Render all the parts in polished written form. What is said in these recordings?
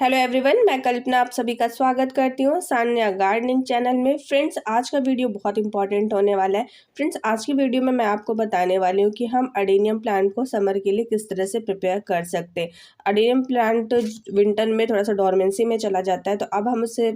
Hello everyone, मैं कल्पना आप सभी का स्वागत करती हूँ सान्या गार्डनिंग चैनल में। फ्रेंड्स, आज का वीडियो बहुत इंपॉर्टेंट होने वाला है। फ्रेंड्स, आज की वीडियो में मैं आपको बताने वाली हूँ कि हम अडेनियम प्लांट को समर के लिए किस तरह से प्रिपेयर कर सकते हैं। अडेनियम प्लांट विंटर में थोड़ा सा डोरमेंसी में चला जाता है, तो अब हम उसे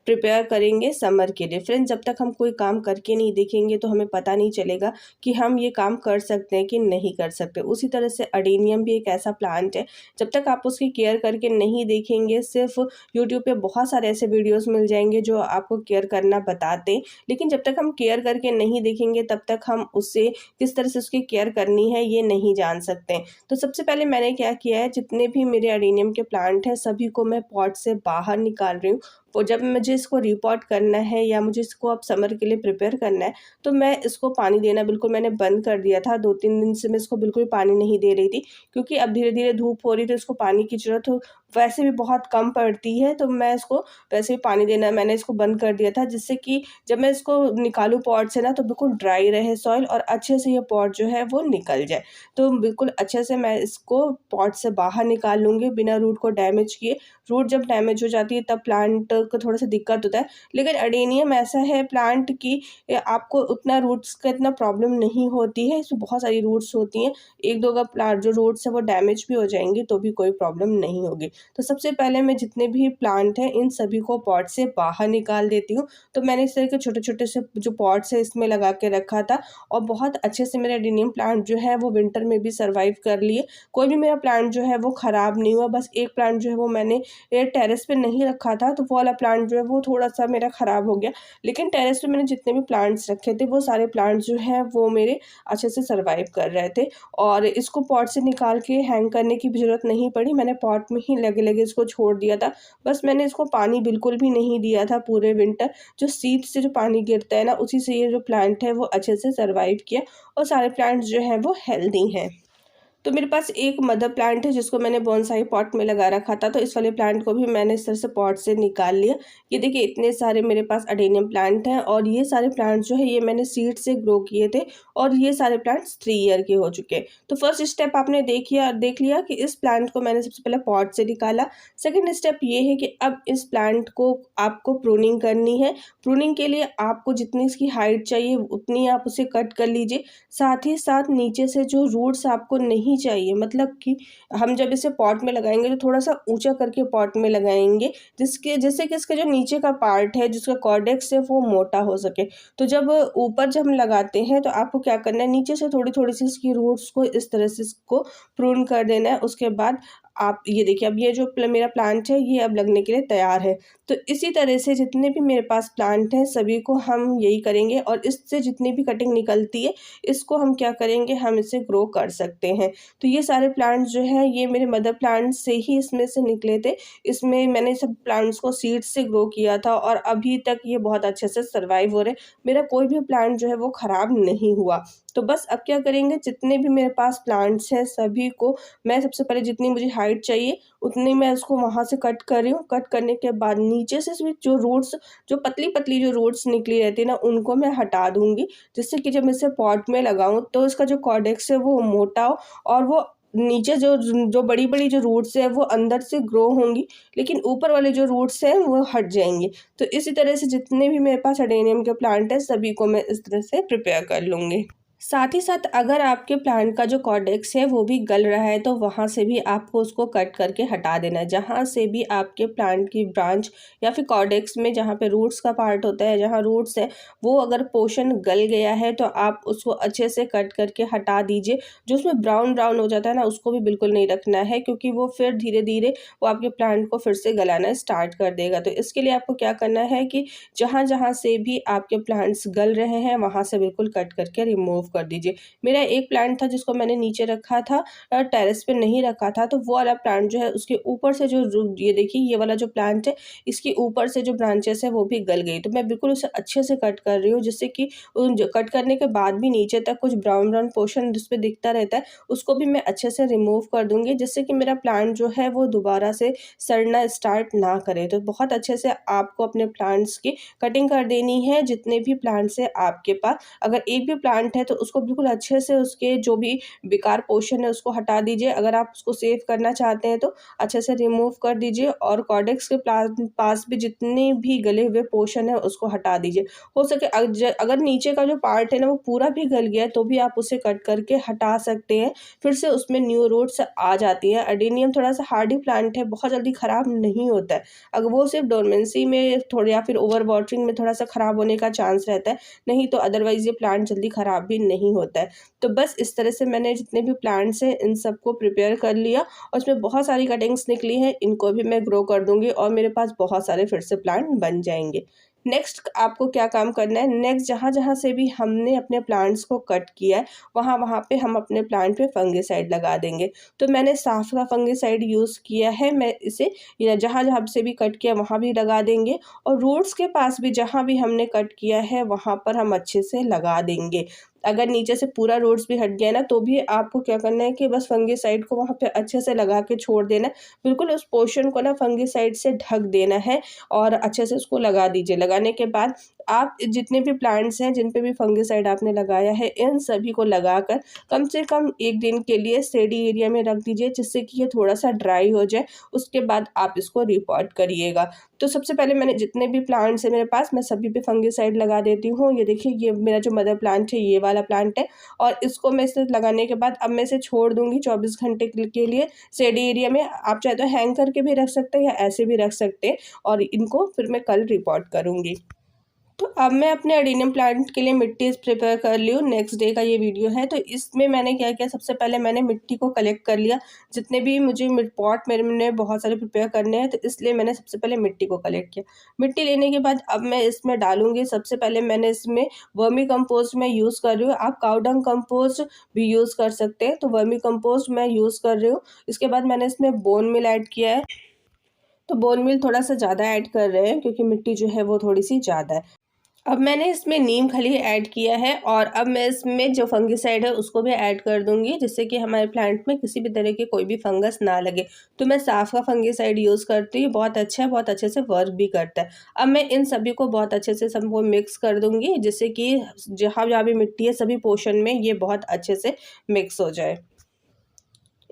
प्रिपेयर करेंगे समर के लिए। फ्रेंड्स, जब तक हम कोई काम करके नहीं देखेंगे तो हमें पता नहीं चलेगा कि हम ये काम कर सकते हैं कि नहीं कर सकते। उसी तरह से अडेनियम भी एक ऐसा प्लांट है, जब तक आप उसकी केयर करके नहीं देखेंगे, सिर्फ यूट्यूब पे बहुत सारे ऐसे वीडियोस मिल जाएंगे जो आपको केयर करना बताते हैं, लेकिन जब तक हम केयर करके नहीं देखेंगे तब तक हम उससे किस तरह से उसकी केयर करनी है ये नहीं जान सकते। तो सबसे पहले मैंने क्या किया है, जितने भी मेरे अडेनियम के प्लांट हैं सभी को मैं पॉट से बाहर निकाल रही हूँ। और जब मुझे इसको रिपॉट करना है या मुझे इसको अब समर के लिए प्रिपेयर करना है तो मैं इसको पानी देना बिल्कुल मैंने बंद कर दिया था। 2-3 दिन से मैं इसको बिल्कुल पानी नहीं दे रही थी, क्योंकि अब धीरे धीरे धूप हो रही तो इसको पानी की ज़रूरत वैसे भी बहुत कम पड़ती है, तो मैं इसको वैसे भी पानी देना मैंने इसको बंद कर दिया था, जिससे कि जब मैं इसको निकालूं पॉट से ना तो बिल्कुल ड्राई रहे सॉइल और अच्छे से ये पॉट जो है वो निकल जाए। तो बिल्कुल अच्छे से मैं इसको पॉट से बाहर निकाल लूँगी बिना रूट को डैमेज किए। रूट जब डैमेज हो जाती है तब प्लांट को थोड़ा सा दिक्कत होता है, लेकिन अडेनियम ऐसा है प्लांट की आपको उतना रूट्स का इतना प्रॉब्लम नहीं होती है। इसमें बहुत सारी रूट्स होती हैं, एक दो का प्लांट जो रूट्स है वो डैमेज भी हो जाएंगी तो भी कोई प्रॉब्लम नहीं होगी। तो सबसे पहले मैं जितने भी प्लांट हैं इन सभी को पॉट से बाहर निकाल देती हूँ। तो मैंने इस तरह के छोटे छोटे से जो पॉट्स है इसमें लगा के रखा था और बहुत अच्छे से मेरे अडेनियम प्लांट जो है वो विंटर में भी सर्वाइव कर लिए। कोई भी मेरा प्लांट जो है वो ख़राब नहीं हुआ। बस एक प्लांट जो है वो मैंने टेरेस पे नहीं रखा था, तो वो वाला प्लांट जो है वो थोड़ा सा मेरा ख़राब हो गया, लेकिन टेरेस पे मैंने जितने भी प्लांट्स रखे थे वो सारे प्लांट्स जो हैं वो मेरे अच्छे से सर्वाइव कर रहे थे। और इसको पॉट से निकाल के हैंग करने की भी ज़रूरत नहीं पड़ी, मैंने पॉट में ही लगे लगे इसको छोड़ दिया था। बस मैंने इसको पानी बिल्कुल भी नहीं दिया था पूरे विंटर। जो सीड से जो पानी गिरता है ना उसी से ये जो प्लांट है वो अच्छे से सर्वाइव किया और सारे प्लांट्स जो हैं वो हेल्दी हैं। तो मेरे पास एक मदर प्लांट है जिसको मैंने बोनसाई पॉट में लगा रखा था, तो इस वाले प्लांट को भी मैंने इस तरह से पॉट से निकाल लिया। ये देखिए इतने सारे मेरे पास अडेनियम प्लांट हैं और ये सारे प्लांट जो है ये मैंने सीड से ग्रो किए थे और ये सारे प्लांट्स 3 ईयर के हो चुके हैं। तो फर्स्ट स्टेप आपने देख लिया कि इस प्लांट को मैंने सबसे पहले पॉट से निकाला। सेकेंड स्टेप ये है कि अब इस प्लांट को आपको प्रूनिंग करनी है। प्रूनिंग के लिए आपको जितनी इसकी हाइट चाहिए उतनी आप उसे कट कर लीजिए। साथ ही साथ नीचे से जो रूट्स आपको नहीं चाहिए, मतलब कि हम जब इसे पॉट में लगाएंगे तो थोड़ा सा ऊंचा करके पॉट में लगाएंगे, जिससे कि इसका जो नीचे का पार्ट है जिसका कॉर्डेक्स है वो मोटा हो सके। तो जब हम लगाते हैं तो आपको क्या करना है, नीचे से थोड़ी थोड़ी सी इसकी रूट्स को इस तरह से इसको प्रून कर देना है। उसके बाद आप ये देखिए अब ये जो मेरा प्लांट है ये अब लगने के लिए तैयार है। तो इसी तरह से जितने भी मेरे पास प्लांट हैं सभी को हम यही करेंगे और इससे जितनी भी कटिंग निकलती है इसको हम क्या करेंगे, हम इसे ग्रो कर सकते हैं। तो ये सारे प्लांट्स जो है ये मेरे मदर प्लांट से ही इसमें से निकले थे। इसमें मैंने सब प्लांट्स को सीड से ग्रो किया था और अभी तक ये बहुत अच्छे से सर्वाइव हो रहे। मेरा कोई भी प्लांट जो है वो ख़राब नहीं हुआ। तो बस अब क्या करेंगे, जितने भी मेरे पास प्लांट्स हैं सभी को मैं सबसे पहले जितनी मुझे हाइट चाहिए उतनी मैं उसको वहाँ से कट कर रही हूँ। कट करने के बाद नीचे से जो रूट्स, जो पतली पतली जो रूट्स निकली रहती है ना उनको मैं हटा दूँगी, जिससे कि जब मैं इसे पॉट में लगाऊँ तो इसका जो कॉर्डेक्स है वो मोटा हो और वो नीचे जो जो बड़ी बड़ी जो रूट्स है वो अंदर से ग्रो होंगी, लेकिन ऊपर वाले जो रूट्स हैं वो हट जाएंगे। तो इसी तरह से जितने भी मेरे पास अडेनियम के प्लांट है सभी को मैं इस तरह से प्रिपेयर कर लूँगी। साथ ही साथ अगर आपके प्लांट का जो कॉर्डेक्स है वो भी गल रहा है तो वहाँ से भी आपको उसको कट करके हटा देना है। जहाँ से भी आपके प्लांट की ब्रांच या फिर कॉर्डेक्स में जहाँ पे रूट्स का पार्ट होता है, जहाँ रूट्स है वो अगर पोर्शन गल गया है तो आप उसको अच्छे से कट करके हटा दीजिए। जो उसमें ब्राउन ब्राउन हो जाता है ना उसको भी बिल्कुल नहीं रखना है, क्योंकि वो फिर धीरे धीरे वो आपके प्लांट को फिर से गलाना स्टार्ट कर देगा। तो इसके लिए आपको क्या करना है कि जहाँ जहाँ से भी आपके प्लांट्स गल रहे हैं वहाँ से बिल्कुल कट करके रिमूव कर दीजिए। मेरा एक प्लांट था जिसको मैंने नीचे रखा था, टेरेस पे नहीं रखा था, तो वो वाला प्लांट जो है उसके ऊपर से जो ये देखिए ये वाला जो प्लांट है इसके ऊपर से जो ब्रांचेस है वो भी गल गई। तो मैं बिल्कुल उसे अच्छे से कट कर रही हूँ, जिससे कि कट करने के बाद भी नीचे तक कुछ ब्राउन ब्राउन पोर्शन जिस पे दिखता रहता है उसको भी मैं अच्छे से रिमूव कर दूंगी, जिससे कि मेरा प्लांट जो है वो दोबारा से सड़ना स्टार्ट ना करे। तो बहुत अच्छे से आपको अपने प्लांट्स की कटिंग कर देनी है। जितने भी प्लांट्स है आपके पास, अगर एक भी प्लांट है तो उसको बिल्कुल अच्छे से उसके जो भी बेकार पोर्शन है उसको हटा दीजिए। अगर आप उसको सेव करना चाहते हैं तो अच्छे से रिमूव कर दीजिए और कॉर्डेक्स के पास भी जितने भी गले हुए पोर्शन है उसको हटा दीजिए। हो सके अगर नीचे का जो पार्ट है ना वो पूरा भी गल गया है तो भी आप उसे कट करके हटा सकते हैं, फिर से उसमें न्यू रूट्स आ जाती हैं। अडेनियम थोड़ा सा हार्डी प्लांट है, बहुत जल्दी ख़राब नहीं होता है। अगर वो सिर्फ डोरमेंसी में थोड़ा या फिर ओवर वाटरिंग में थोड़ा सा ख़राब होने का चांस रहता है, नहीं तो अदरवाइज़ ये प्लांट जल्दी ख़राब भी नहीं होता है। तो बस इस तरह से मैंने जितने भी प्लांट्स हैं इन सबको प्रिपेयर कर लिया और इसमें बहुत सारी कटिंग्स निकली हैं, इनको भी मैं ग्रो कर दूँगी और मेरे पास बहुत सारे फिर से प्लांट बन जाएंगे। नेक्स्ट आपको क्या काम करना है, नेक्स्ट जहाँ-जहाँ से भी हमने अपने प्लांट्स को कट किया है, वहाँ-वहाँ पे हम अपने प्लांट पे फंगिसाइड लगा देंगे। तो मैंने साफ का फंगिसाइड यूज़ किया है, मैं इसे या जहाँ-जहाँ से भी कट किया वहाँ भी लगा देंगे और रूट्स के पास भी जहाँ भी हमने कट किया है वहाँ पर हम अच्छे से लगा देंगे। अगर नीचे से पूरा रूट्स भी हट गया ना तो भी आपको क्या करना है कि बस फंगिसाइड को वहाँ पे अच्छे से लगा के छोड़ देना है। बिल्कुल उस पोर्शन को ना फंगिसाइड से ढक देना है और अच्छे से उसको लगा दीजिए। लगाने के बाद आप जितने भी प्लांट्स हैं जिन पे भी फंगिसाइड आपने लगाया है इन सभी को लगाकर कम से कम 1 दिन के लिए शेडी एरिया में रख दीजिए, जिससे कि ये थोड़ा-सा ड्राई हो जाए। उसके बाद आप इसको रिपॉट करिएगा। तो सबसे पहले मैंने जितने भी प्लांट्स हैं मेरे पास मैं सभी पे फंगिसाइड लगा देती हूँ। ये देखिए ये मेरा जो मदर प्लांट है ये वाला प्लांट है और इसको मैं इसे लगाने के बाद अब मैं इसे छोड़ दूँगी 24 घंटे के लिए शेडी एरिया में। आप चाहे तो हैंग करके भी रख सकते हैं या ऐसे भी रख सकते हैं और इनको फिर मैं कल रिपॉट करूँगी। तो अब मैं अपने अडेनियम प्लांट के लिए मिट्टी प्रिपेयर कर ली हूँ। नेक्स्ट डे का ये वीडियो है। तो इसमें मैंने क्या किया, सबसे पहले मैंने मिट्टी को कलेक्ट कर लिया। जितने भी मुझे पॉट मैंने बहुत सारे प्रिपेयर करने हैं तो इसलिए मैंने सबसे पहले मिट्टी को कलेक्ट किया। मिट्टी लेने के बाद अब मैं इसमें डालूँगी, सबसे पहले मैंने इसमें वर्मी कंपोस्ट मैं यूज़ कर रही हूँ। आप काऊ डंग कंपोस्ट भी यूज़ कर सकते हैं, तो वर्मी कंपोस्ट मैं यूज़ कर रही हूँ। इसके बाद मैंने इसमें बोन मिल ऐड किया है। तो बोन मिल थोड़ा सा ज़्यादा ऐड कर रहे हैं क्योंकि मिट्टी जो है वो थोड़ी-सी ज़्यादा है। अब मैंने इसमें नीम खली ऐड किया है और अब मैं इसमें जो फंगिसाइड है उसको भी ऐड कर दूंगी, जिससे कि हमारे प्लांट में किसी भी तरह की कोई भी फंगस ना लगे। तो मैं साफ का फंगिसाइड यूज़ करती हूँ, बहुत अच्छा है, बहुत अच्छे से वर्क भी करता है। अब मैं इन सभी को बहुत अच्छे से सबको मिक्स कर दूंगी, जिससे कि जहाँ जहाँ भी मिट्टी है सभी पोर्शन में ये बहुत अच्छे से मिक्स हो जाए।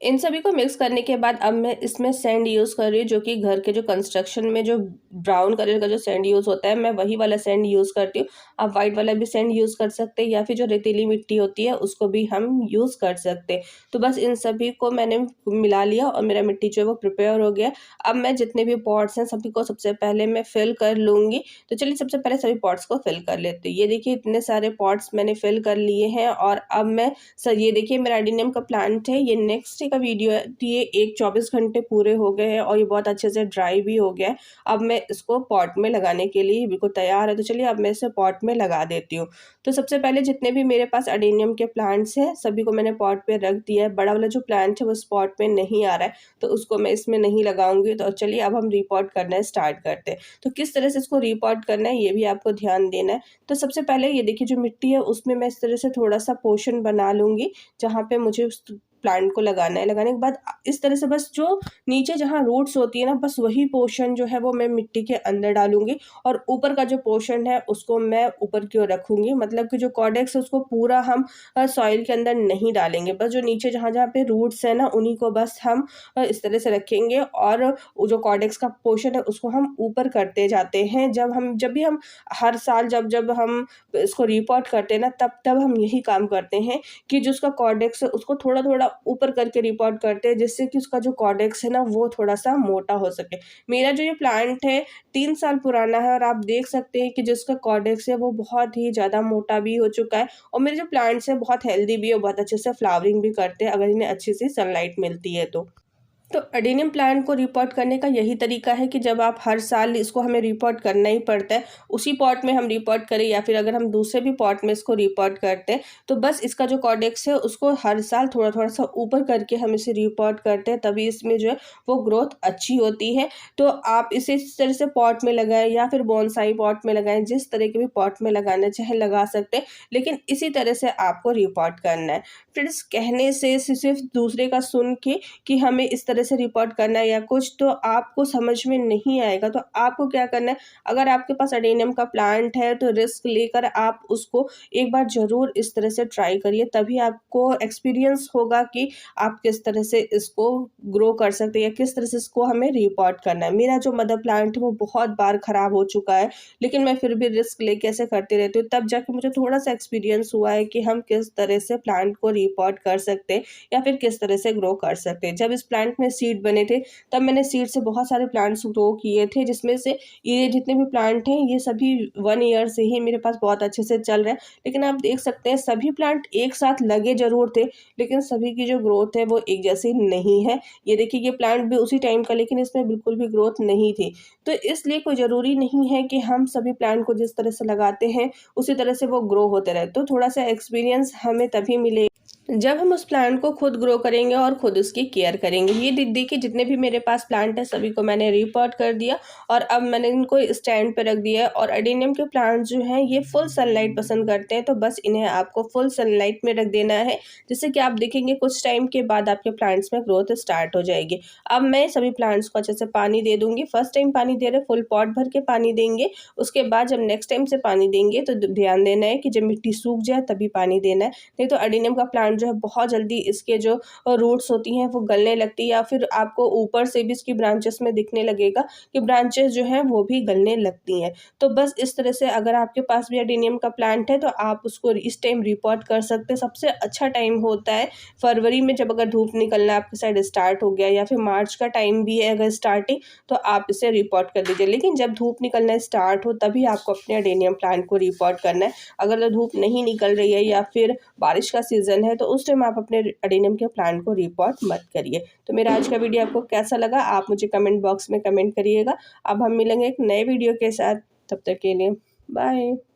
इन सभी को मिक्स करने के बाद अब मैं इसमें सैंड यूज़ कर रही हूँ, जो कि घर के जो कंस्ट्रक्शन में जो ब्राउन कलर का जो सैंड यूज़ होता है मैं वही वाला सैंड यूज़ करती हूँ। आप वाइट वाला भी सैंड यूज़ कर सकते हैं या फिर जो रेतीली मिट्टी होती है उसको भी हम यूज़ कर सकते हैं। तो बस इन सभी को मैंने मिला लिया और मेरा मिट्टी जो है वो प्रिपेयर हो गया। अब मैं जितने भी पॉट्स हैं सभी को सबसे पहले मैं फिल कर लूँगी। तो चलिए सबसे पहले सभी पॉट्स को फिल कर लेते हैं। ये देखिए इतने सारे पॉट्स मैंने फिल कर लिए हैं और अब मैं ये देखिए मेरा एडेनियम का प्लांट है। ये नेक्स्ट का वीडियो है, ये 24 घंटे पूरे हो गए हैं और ये बहुत अच्छे से ड्राई भी हो गया है। अब मैं इसको पॉट में लगाने के लिए बिल्कुल तैयार है। तो चलिए अब मैं इसे पॉट में लगा देती हूँ। तो सबसे पहले जितने भी मेरे पास एडेनियम के प्लांट्स हैं सभी को मैंने पॉट पे रख दिया है। बड़ा वाला जो प्लांट है वो स्पॉट में नहीं आ रहा है तो उसको मैं इसमें नहीं लगाऊंगी। तो चलिए अब हम रिपॉट करना स्टार्ट करते हैं। तो किस तरह से इसको रिपॉट करना है ये भी आपको ध्यान देना है। तो सबसे पहले ये देखिए जो मिट्टी है उसमें मैं इस तरह से थोड़ा सा पोर्शन बना लूँगी जहाँ पे मुझे उस प्लांट को लगाना है। लगाने के बाद इस तरह से बस जो नीचे जहाँ रूट्स होती है ना बस वही पोर्शन जो है वो मैं मिट्टी के अंदर डालूंगी और ऊपर का जो पोर्शन है उसको मैं ऊपर की ओर रखूंगी। मतलब कि जो कॉर्डेक्स है उसको पूरा हम सॉइल के अंदर नहीं डालेंगे, बस जो नीचे जहाँ जहाँ पे रूट्स है ना उन्हीं को बस हम इस तरह से रखेंगे और जो कॉर्डेक्स का पोर्शन है उसको हम ऊपर करते जाते हैं। जब भी हम हर साल जब हम इसको रिपोर्ट करते हैं ना तब हम यही काम करते हैं कि जो उसका कॉर्डेक्स है उसको थोड़ा थोड़ा ऊपर करके रिपोर्ट करते हैं, जिससे कि उसका जो कॉर्डेक्स है ना वो थोड़ा सा मोटा हो सके। मेरा जो ये प्लांट है 3 साल पुराना है और आप देख सकते हैं कि जिसका कॉर्डेक्स है वो बहुत ही ज़्यादा मोटा भी हो चुका है और मेरे जो प्लांट्स हैं बहुत हेल्दी भी है, बहुत अच्छे से फ्लावरिंग भी करते हैं अगर इन्हें अच्छी सी सनलाइट मिलती है तो एडेनियम प्लांट को रिपोर्ट करने का यही तरीका है कि जब आप हर साल इसको हमें रिपोर्ट करना ही पड़ता है, उसी पॉट में हम रिपोर्ट करें या फिर अगर हम दूसरे भी पॉट में इसको रिपोर्ट करते हैं तो बस इसका जो कॉर्डेक्स है उसको हर साल थोड़ा थोड़ा सा ऊपर करके हम इसे रिपोर्ट करते हैं, तभी इसमें जो है वो ग्रोथ अच्छी होती है। तो आप इसे इस तरह से पॉट में लगाएं या फिर बोनसाई पॉट में लगाएं, जिस तरह के भी पॉट में लगाना चाहे लगा सकते हैं, लेकिन इसी तरह से आपको रिपोर्ट करना है। फ्रेंड्स कहने से सिर्फ दूसरे का सुन के कि हमें इस तरह तरह से रिपोर्ट करना है या कुछ, तो आपको समझ में नहीं आएगा। तो आपको क्या करना है, अगर आपके पास एडेनियम का प्लांट है तो रिस्क लेकर आप उसको एक बार ज़रूर इस तरह से ट्राई करिए, तभी आपको एक्सपीरियंस होगा कि आप किस तरह से इसको ग्रो कर सकते हैं या किस तरह से इसको हमें रिपोर्ट करना है। मेरा जो मदर प्लांट है वो बहुत बार ख़राब हो चुका है, लेकिन मैं फिर भी रिस्क लेके ऐसे करती रहती हूँ। तब जाके मुझे थोड़ा-सा एक्सपीरियंस हुआ है कि हम किस तरह से प्लांट को रिपोर्ट कर सकते हैं या फिर किस तरह से ग्रो कर सकते हैं। जब इस प्लांट में सीड बने थे, तब मैंने सीड से बहुत सारे प्लांट्स ग्रो किए थे, जिसमें से ये जितने भी प्लांट हैं ये सभी 1 ईयर से ही मेरे पास बहुत अच्छे से चल रहे हैं। लेकिन आप देख सकते हैं सभी प्लांट एक साथ लगे ज़रूर थे, लेकिन सभी की जो ग्रोथ है वो एक जैसी नहीं है। ये देखिए ये प्लांट भी उसी टाइम का, लेकिन इसमें बिल्कुल भी ग्रोथ नहीं थी। तो इसलिए कोई ज़रूरी नहीं है कि हम सभी प्लांट को जिस तरह से लगाते हैं उसी तरह से वो ग्रो होते रहे। तो थोड़ा-सा एक्सपीरियंस हमें तभी मिले जब हम उस प्लांट को खुद ग्रो करेंगे और खुद उसकी केयर करेंगे। ये देखिए जितने भी मेरे पास प्लांट है सभी को मैंने रिपोर्ट कर दिया और अब मैंने इनको स्टैंड पे रख दिया है। और एडेनियम के प्लांट जो हैं ये फुल सनलाइट पसंद करते हैं, तो बस इन्हें आपको फुल सनलाइट में रख देना है, जिससे कि आप देखेंगे कुछ टाइम के बाद आपके प्लांट्स में ग्रोथ स्टार्ट हो जाएगी। अब मैं सभी प्लांट्स को अच्छे से पानी दे दूंगी। फर्स्ट टाइम पानी दे रहे फुल पॉट भर के पानी देंगे, उसके बाद जब नेक्स्ट टाइम से पानी देंगे तो ध्यान देना है कि जब मिट्टी सूख जाए तभी पानी देना है, नहीं तो एडेनियम का प्लांट जो है बहुत जल्दी इसके जो रूट्स होती हैं वो गलने लगती है, या फिर आपको ऊपर से भी इसकी ब्रांचेस में दिखने लगेगा कि ब्रांचेस जो हैं वो भी गलने लगती हैं। तो बस इस तरह से अगर आपके पास भी एडेनियम का प्लांट है तो आप उसको इस टाइम रिपोर्ट कर सकते हैं। सबसे अच्छा टाइम होता है फरवरी में, जब अगर धूप निकलना आपके साइड स्टार्ट हो गया, या फिर मार्च का टाइम भी है अगर स्टार्टिंग, तो आप इसे रिपोर्ट कर दीजिए। लेकिन जब धूप निकलना स्टार्ट हो तभी आपको अपने एडेनियम प्लांट को रिपोर्ट करना है। अगर तो धूप नहीं निकल रही है या फिर बारिश का सीज़न है तो उस टाइम आप अपने एडेनियम के प्लांट को रिपोर्ट मत करिए। तो मेरा आज का वीडियो आपको कैसा लगा आप मुझे कमेंट बॉक्स में कमेंट करिएगा। अब हम मिलेंगे एक नए वीडियो के साथ, तब तक के लिए बाय।